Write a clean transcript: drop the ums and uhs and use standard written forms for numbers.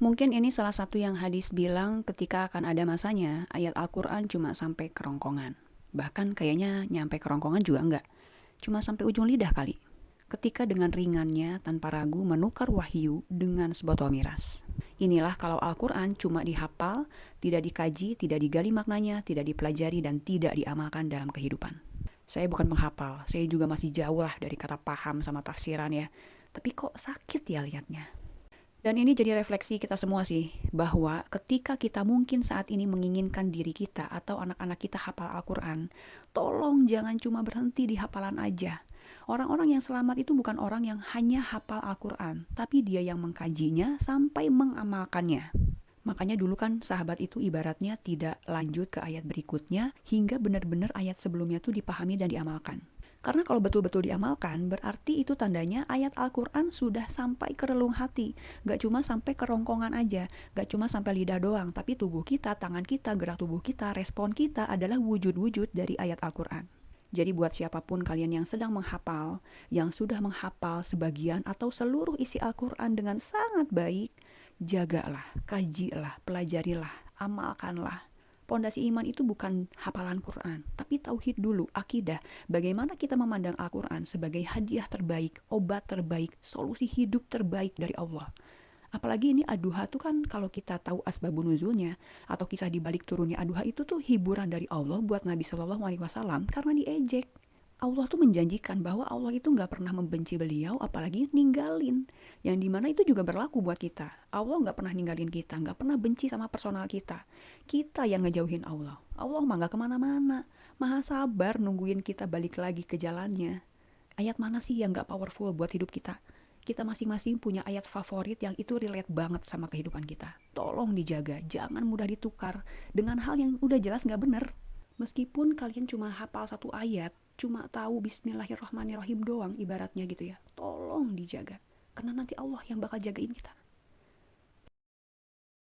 Mungkin ini salah satu yang hadis bilang ketika akan ada masanya ayat Al-Quran cuma sampai kerongkongan. Bahkan kayaknya nyampe kerongkongan juga enggak. Cuma sampai ujung lidah kali. Ketika dengan ringannya tanpa ragu menukar wahyu dengan sebotol miras. Inilah kalau Al-Quran cuma dihafal, tidak dikaji, tidak digali maknanya, tidak dipelajari, dan tidak diamalkan dalam kehidupan. Saya bukan penghafal, saya juga masih jauh lah dari kata paham sama tafsiran ya. Tapi kok sakit ya liatnya. Dan ini jadi refleksi kita semua sih, bahwa ketika kita mungkin saat ini menginginkan diri kita atau anak-anak kita hafal Al-Quran, tolong jangan cuma berhenti di hafalan aja. Orang-orang yang selamat itu bukan orang yang hanya hafal Al-Quran, tapi dia yang mengkajinya sampai mengamalkannya. Makanya dulu kan sahabat itu ibaratnya tidak lanjut ke ayat berikutnya hingga benar-benar ayat sebelumnya tuh dipahami dan diamalkan. Karena kalau betul-betul diamalkan, berarti itu tandanya ayat Al-Quran sudah sampai ke relung hati. Gak cuma sampai ke rongkongan aja, gak cuma sampai lidah doang, tapi tubuh kita, tangan kita, gerak tubuh kita, respon kita adalah wujud-wujud dari ayat Al-Quran. Jadi buat siapapun kalian yang sedang menghafal, yang sudah menghafal sebagian atau seluruh isi Al-Quran dengan sangat baik, jagalah, kajilah, pelajarilah, amalkanlah. Pondasi iman itu bukan hafalan Quran, tapi tauhid dulu, akidah. Bagaimana kita memandang Al-Quran sebagai hadiah terbaik, obat terbaik, solusi hidup terbaik dari Allah. Apalagi ini Ad-Duha tuh kan kalau kita tahu asbabun nuzulnya atau kisah di balik turunnya Ad-Duha itu tuh hiburan dari Allah buat Nabi Shallallahu Alaihi Wasallam karena diejek. Allah tuh menjanjikan bahwa Allah itu nggak pernah membenci beliau, apalagi ninggalin. Yang dimana itu juga berlaku buat kita. Allah nggak pernah ninggalin kita, nggak pernah benci sama personal kita. Kita yang ngejauhin Allah. Allah mah nggak kemana-mana. Maha sabar nungguin kita balik lagi ke jalannya. Ayat mana sih yang nggak powerful buat hidup kita? Kita masing-masing punya ayat favorit yang itu relate banget sama kehidupan kita. Tolong dijaga, jangan mudah ditukar dengan hal yang udah jelas nggak bener. Meskipun kalian cuma hafal satu ayat, cuma tahu Bismillahirrohmanirrohim doang ibaratnya gitu ya. Tolong dijaga. Karena nanti Allah yang bakal jagain kita.